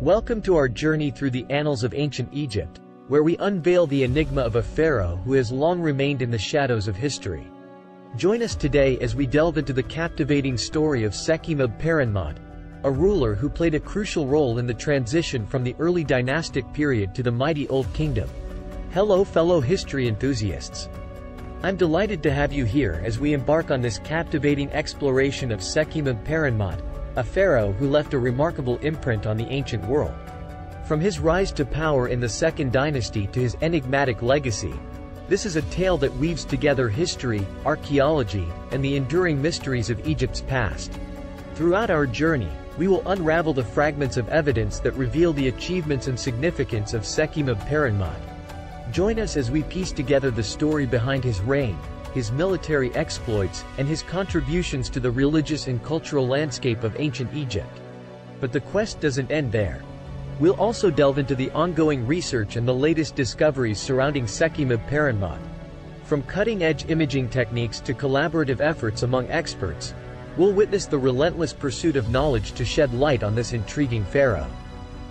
Welcome to our journey through the annals of ancient Egypt, where we unveil the enigma of a pharaoh who has long remained in the shadows of history. Join us today as we delve into the captivating story of Sekhemib-Perenmaat, a ruler who played a crucial role in the transition from the early dynastic period to the mighty Old Kingdom. Hello fellow history enthusiasts. I'm delighted to have you here as we embark on this captivating exploration of Sekhemib-Perenmaat, a pharaoh who left a remarkable imprint on the ancient world. From his rise to power in the Second Dynasty to his enigmatic legacy, this is a tale that weaves together history, archaeology, and the enduring mysteries of Egypt's past. Throughout our journey, we will unravel the fragments of evidence that reveal the achievements and significance of Sekhemib-Perenmaat. Join us as we piece together the story behind his reign, his military exploits, and his contributions to the religious and cultural landscape of ancient Egypt. But the quest doesn't end there. We'll also delve into the ongoing research and the latest discoveries surrounding Sekhemib-Perenmaat. From cutting-edge imaging techniques to collaborative efforts among experts, we'll witness the relentless pursuit of knowledge to shed light on this intriguing pharaoh.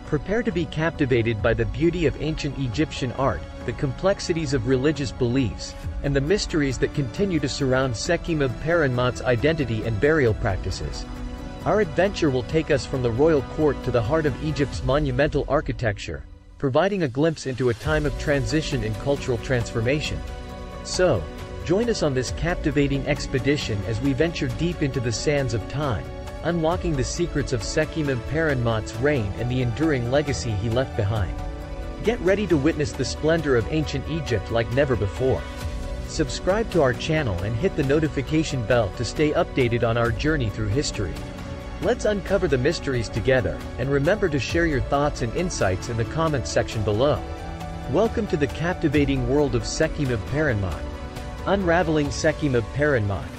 Prepare to be captivated by the beauty of ancient Egyptian art, the complexities of religious beliefs, and the mysteries that continue to surround Sekhemib-Perenmaat's identity and burial practices. Our adventure will take us from the royal court to the heart of Egypt's monumental architecture, providing a glimpse into a time of transition and cultural transformation. So, join us on this captivating expedition as we venture deep into the sands of time, unlocking the secrets of Sekhemib-Perenmaat's reign and the enduring legacy he left behind. Get ready to witness the splendor of ancient Egypt like never before. Subscribe to our channel and hit the notification bell to stay updated on our journey through history. Let's uncover the mysteries together, and remember to share your thoughts and insights in the comments section below. Welcome to the captivating world of Sekhemib-Perenmaat. Unraveling Sekhemib-Perenmaat.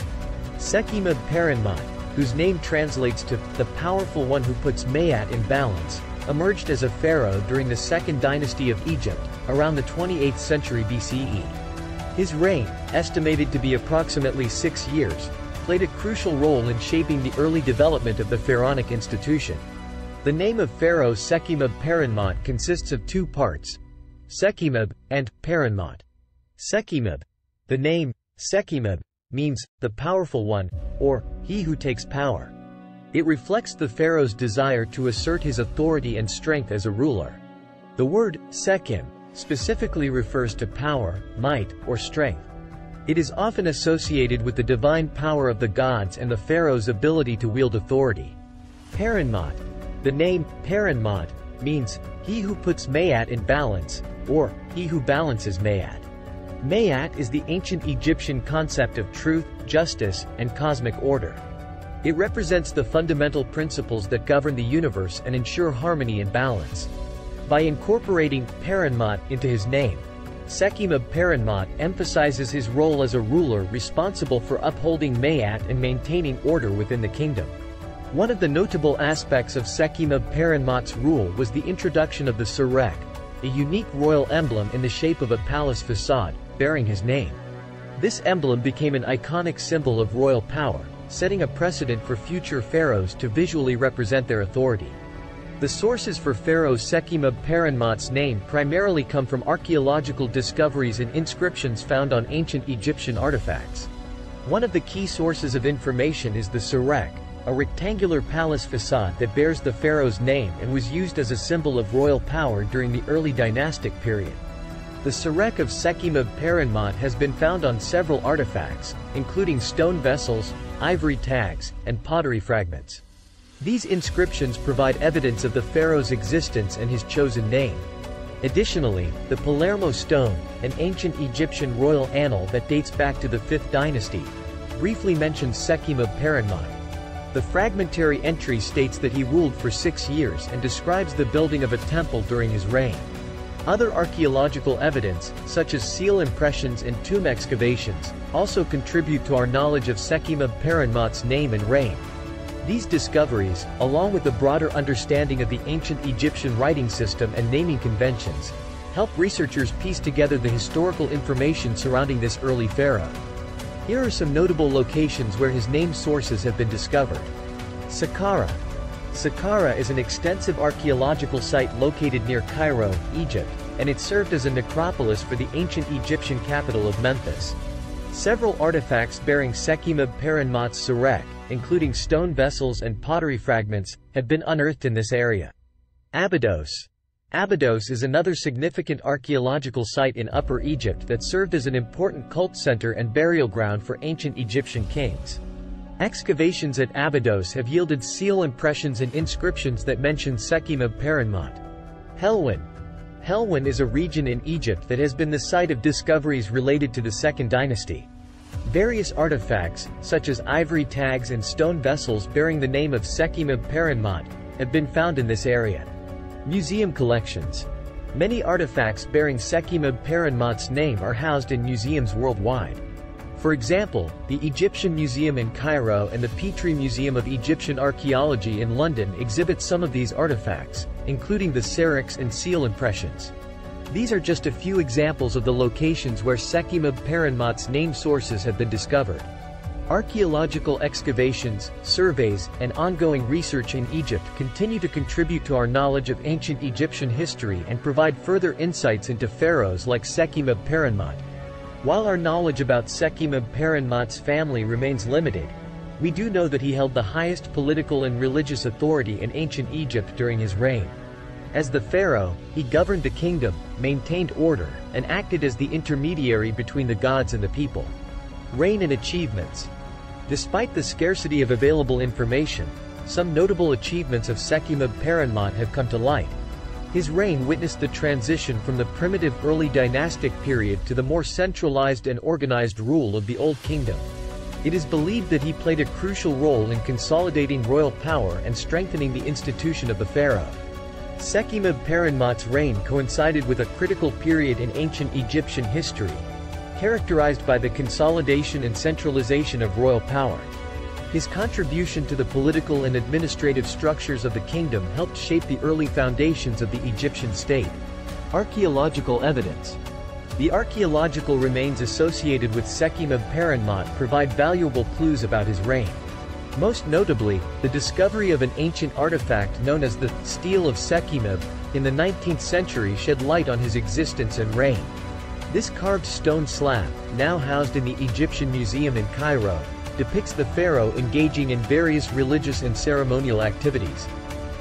Sekhemib-Perenmaat, whose name translates to the powerful one who puts Maat in balance, emerged as a pharaoh during the Second Dynasty of Egypt, around the 28th century BCE. His reign, estimated to be approximately 6 years, played a crucial role in shaping the early development of the pharaonic institution. The name of Pharaoh Sekhemib-Perenmaat consists of two parts: Sekhemib and Perenmaat. Sekhemib. The name, Sekhemib, means the powerful one, or he who takes power. It reflects the pharaoh's desire to assert his authority and strength as a ruler. The word Sekhem specifically refers to power, might, or strength. It is often associated with the divine power of the gods and the pharaoh's ability to wield authority. Perenmaat. The name Perenmaat means he who puts Maat in balance, or he who balances Maat. Maat is the ancient Egyptian concept of truth, justice, and cosmic order. It represents the fundamental principles that govern the universe and ensure harmony and balance. By incorporating Perenmaat into his name, Sekhemib-Perenmaat emphasizes his role as a ruler responsible for upholding Maat and maintaining order within the kingdom. One of the notable aspects of Sekhemib-Perenmaat's rule was the introduction of the Surek, a unique royal emblem in the shape of a palace facade, bearing his name. This emblem became an iconic symbol of royal power, setting a precedent for future pharaohs to visually represent their authority. The sources for Pharaoh Sekhemib-Perenmaat's name primarily come from archaeological discoveries and inscriptions found on ancient Egyptian artifacts. One of the key sources of information is the Surek, a rectangular palace facade that bears the pharaoh's name and was used as a symbol of royal power during the early dynastic period. The Surek of Sekhemib-Perenmaat has been found on several artifacts, including stone vessels, ivory tags, and pottery fragments. These inscriptions provide evidence of the pharaoh's existence and his chosen name. Additionally, the Palermo stone, an ancient Egyptian royal annal that dates back to the 5th dynasty, briefly mentions Sekhemib-Perenmaat. The fragmentary entry states that he ruled for 6 years and describes the building of a temple during his reign. Other archaeological evidence, such as seal impressions and tomb excavations, also contribute to our knowledge of Sekhemib-Perenmaat's name and reign. These discoveries, along with a broader understanding of the ancient Egyptian writing system and naming conventions, help researchers piece together the historical information surrounding this early pharaoh. Here are some notable locations where his name sources have been discovered. Saqqara. Saqqara is an extensive archaeological site located near Cairo, Egypt, and it served as a necropolis for the ancient Egyptian capital of Memphis. Several artifacts bearing Sekhemib-Perenmaat's Sarek, including stone vessels and pottery fragments, have been unearthed in this area. Abydos. Abydos is another significant archaeological site in Upper Egypt that served as an important cult center and burial ground for ancient Egyptian kings. Excavations at Abydos have yielded seal impressions and inscriptions that mention Sekhemib-Perenmaat. Helwan. Helwan is a region in Egypt that has been the site of discoveries related to the Second Dynasty. Various artifacts, such as ivory tags and stone vessels bearing the name of Sekhemib-Perenmaat, have been found in this area. Museum collections. Many artifacts bearing Sekhemib-Perenmaat's name are housed in museums worldwide. For example, the Egyptian Museum in Cairo and the Petrie Museum of Egyptian Archaeology in London exhibit some of these artifacts, including the Sareks and seal impressions. These are just a few examples of the locations where Sekhemib-Perenmaat's name sources have been discovered. Archaeological excavations, surveys, and ongoing research in Egypt continue to contribute to our knowledge of ancient Egyptian history and provide further insights into pharaohs like Sekhemib-Perenmaat. While our knowledge about Sekhemib-Perenmaat's family remains limited, we do know that he held the highest political and religious authority in ancient Egypt during his reign. As the pharaoh, he governed the kingdom, maintained order, and acted as the intermediary between the gods and the people. Reign and achievements. Despite the scarcity of available information, some notable achievements of Sekhemib-Perenmaat have come to light. His reign witnessed the transition from the primitive early dynastic period to the more centralized and organized rule of the Old Kingdom. It is believed that he played a crucial role in consolidating royal power and strengthening the institution of the pharaoh. Sekhemib-Perenmaat's reign coincided with a critical period in ancient Egyptian history, characterized by the consolidation and centralization of royal power. His contribution to the political and administrative structures of the kingdom helped shape the early foundations of the Egyptian state. Archaeological evidence. The archaeological remains associated with Sekhemib-Perenmaat provide valuable clues about his reign. Most notably, the discovery of an ancient artifact known as the Stele of Sekhemib in the 19th century shed light on his existence and reign. This carved stone slab, now housed in the Egyptian Museum in Cairo, depicts the pharaoh engaging in various religious and ceremonial activities.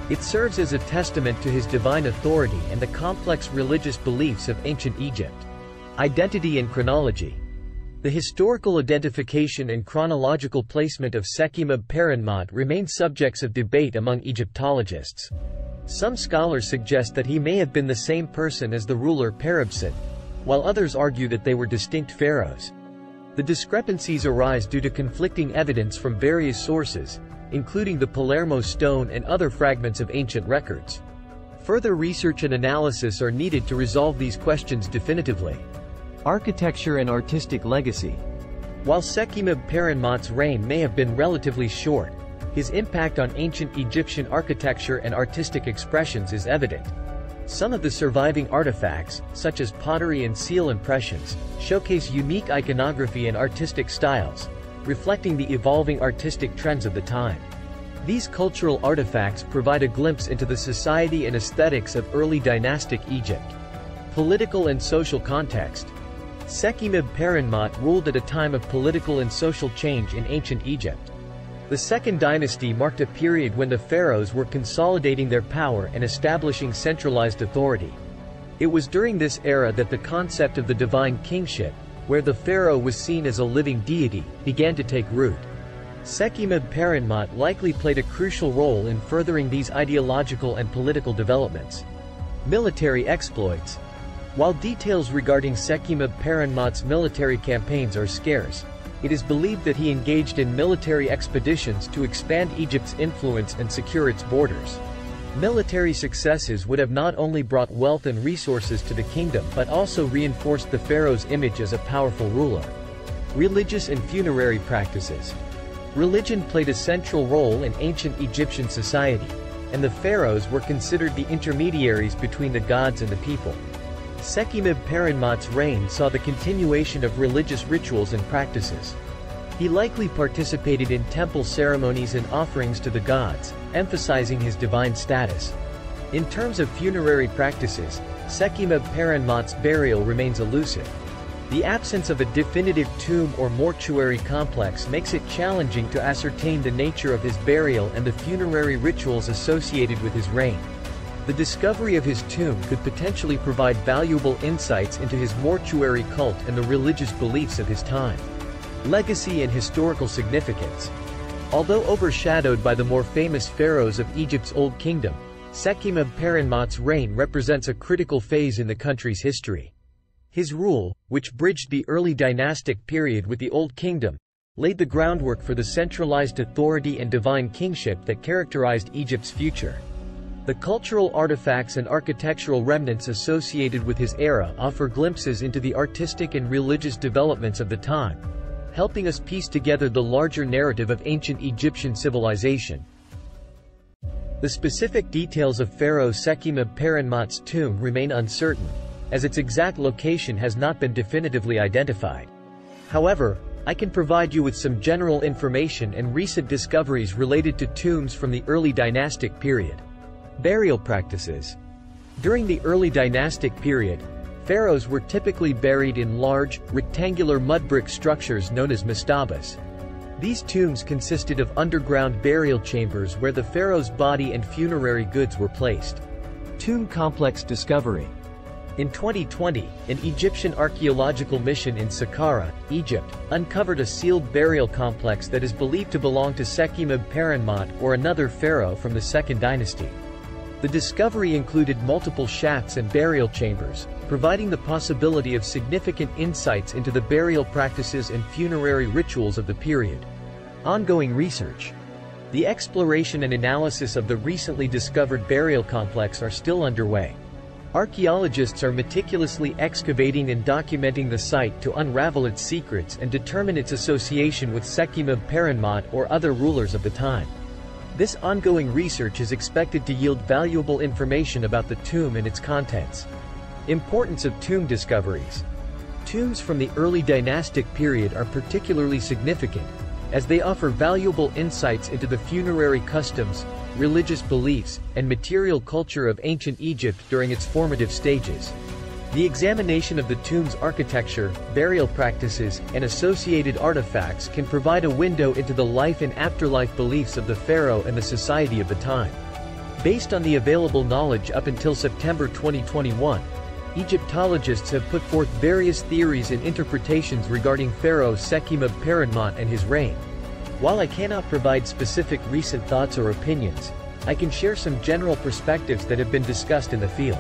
It serves as a testament to his divine authority and the complex religious beliefs of ancient Egypt. Identity and chronology. The historical identification and chronological placement of Sekhemib-Perenmaat remain subjects of debate among Egyptologists. Some scholars suggest that he may have been the same person as the ruler Peribsen, while others argue that they were distinct pharaohs. The discrepancies arise due to conflicting evidence from various sources, including the Palermo stone and other fragments of ancient records. Further research and analysis are needed to resolve these questions definitively. Architecture and artistic legacy. While Sekhemib-Perenmaat's reign may have been relatively short, his impact on ancient Egyptian architecture and artistic expressions is evident. Some of the surviving artifacts, such as pottery and seal impressions, showcase unique iconography and artistic styles, reflecting the evolving artistic trends of the time. These cultural artifacts provide a glimpse into the society and aesthetics of early dynastic Egypt. Political and social context. Sekhemib-Perenmaat ruled at a time of political and social change in ancient Egypt. The Second Dynasty marked a period when the pharaohs were consolidating their power and establishing centralized authority. It was during this era that the concept of the divine kingship, where the pharaoh was seen as a living deity, began to take root. Sekhemib-Perenmaat likely played a crucial role in furthering these ideological and political developments. Military exploits. While details regarding Sekhemib-Perenmaat's military campaigns are scarce, it is believed that he engaged in military expeditions to expand Egypt's influence and secure its borders. Military successes would have not only brought wealth and resources to the kingdom but also reinforced the pharaoh's image as a powerful ruler. Religious and funerary practices. Religion played a central role in ancient Egyptian society, and the pharaohs were considered the intermediaries between the gods and the people. Sekhemib-Perenmaat's reign saw the continuation of religious rituals and practices. He likely participated in temple ceremonies and offerings to the gods, emphasizing his divine status. In terms of funerary practices, Sekhemib-Perenmaat's burial remains elusive. The absence of a definitive tomb or mortuary complex makes it challenging to ascertain the nature of his burial and the funerary rituals associated with his reign. The discovery of his tomb could potentially provide valuable insights into his mortuary cult and the religious beliefs of his time. Legacy and historical significance. Although overshadowed by the more famous pharaohs of Egypt's Old Kingdom, Sekhemib-Perenmaat's reign represents a critical phase in the country's history. His rule, which bridged the early dynastic period with the Old Kingdom, laid the groundwork for the centralized authority and divine kingship that characterized Egypt's future. The cultural artifacts and architectural remnants associated with his era offer glimpses into the artistic and religious developments of the time, helping us piece together the larger narrative of ancient Egyptian civilization. The specific details of Pharaoh Sekhemib-Perenmaat's tomb remain uncertain, as its exact location has not been definitively identified. However, I can provide you with some general information and recent discoveries related to tombs from the early dynastic period. Burial practices. During the early dynastic period, pharaohs were typically buried in large, rectangular mud brick structures known as mastabas. These tombs consisted of underground burial chambers where the pharaoh's body and funerary goods were placed. Tomb complex discovery. In 2020, an Egyptian archaeological mission in Saqqara, Egypt, uncovered a sealed burial complex that is believed to belong to Sekhemib-Perenmaat or another pharaoh from the Second Dynasty. The discovery included multiple shafts and burial chambers, providing the possibility of significant insights into the burial practices and funerary rituals of the period. Ongoing research. The exploration and analysis of the recently discovered burial complex are still underway. Archaeologists are meticulously excavating and documenting the site to unravel its secrets and determine its association with Sekhemib-Perenmaat or other rulers of the time. This ongoing research is expected to yield valuable information about the tomb and its contents. Importance of tomb discoveries. Tombs from the early dynastic period are particularly significant, as they offer valuable insights into the funerary customs, religious beliefs, and material culture of ancient Egypt during its formative stages. The examination of the tomb's architecture, burial practices, and associated artifacts can provide a window into the life and afterlife beliefs of the pharaoh and the society of the time. Based on the available knowledge up until September 2021, Egyptologists have put forth various theories and interpretations regarding Pharaoh Sekhemib-Perenmaat and his reign. While I cannot provide specific recent thoughts or opinions, I can share some general perspectives that have been discussed in the field.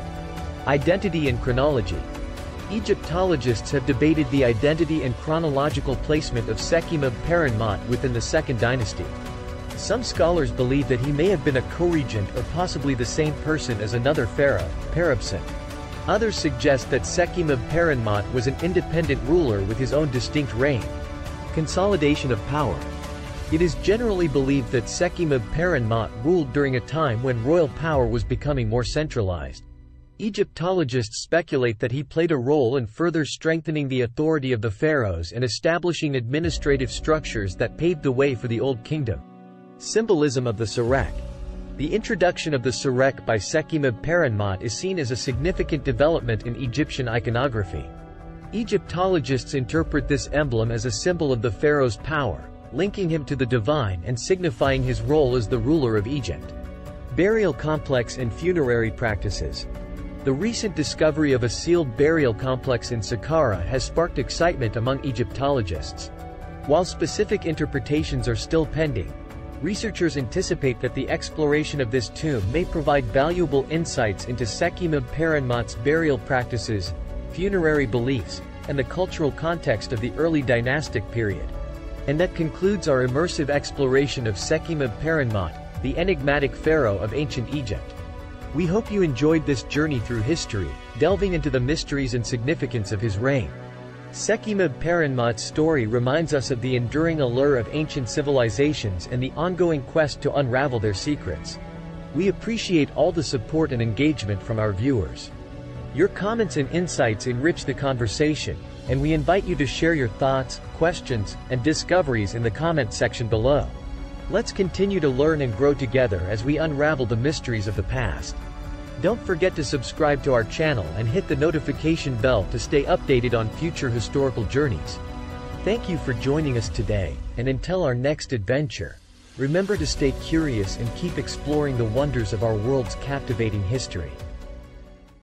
Identity and chronology. Egyptologists have debated the identity and chronological placement of Sekhemib-Perenmaat within the Second Dynasty. Some scholars believe that he may have been a co-regent or possibly the same person as another pharaoh, Peribsen. Others suggest that Sekhemib-Perenmaat was an independent ruler with his own distinct reign. Consolidation of power. It is generally believed that Sekhemib-Perenmaat ruled during a time when royal power was becoming more centralized. Egyptologists speculate that he played a role in further strengthening the authority of the pharaohs and establishing administrative structures that paved the way for the Old Kingdom. Symbolism of the Sarek. The introduction of the Sarek by Sekhemib-Perenmaat is seen as a significant development in Egyptian iconography. Egyptologists interpret this emblem as a symbol of the pharaoh's power, linking him to the divine and signifying his role as the ruler of Egypt. Burial complex and funerary practices. The recent discovery of a sealed burial complex in Saqqara has sparked excitement among Egyptologists. While specific interpretations are still pending, researchers anticipate that the exploration of this tomb may provide valuable insights into Sekhemib-Perenmaat's burial practices, funerary beliefs, and the cultural context of the early dynastic period. And that concludes our immersive exploration of Sekhemib-Perenmaat, the enigmatic pharaoh of ancient Egypt. We hope you enjoyed this journey through history, delving into the mysteries and significance of his reign. Sekhemib-Perenmaat's story reminds us of the enduring allure of ancient civilizations and the ongoing quest to unravel their secrets. We appreciate all the support and engagement from our viewers. Your comments and insights enrich the conversation, and we invite you to share your thoughts, questions, and discoveries in the comment section below. Let's continue to learn and grow together as we unravel the mysteries of the past. Don't forget to subscribe to our channel and hit the notification bell to stay updated on future historical journeys. Thank you for joining us today, and until our next adventure, remember to stay curious and keep exploring the wonders of our world's captivating history.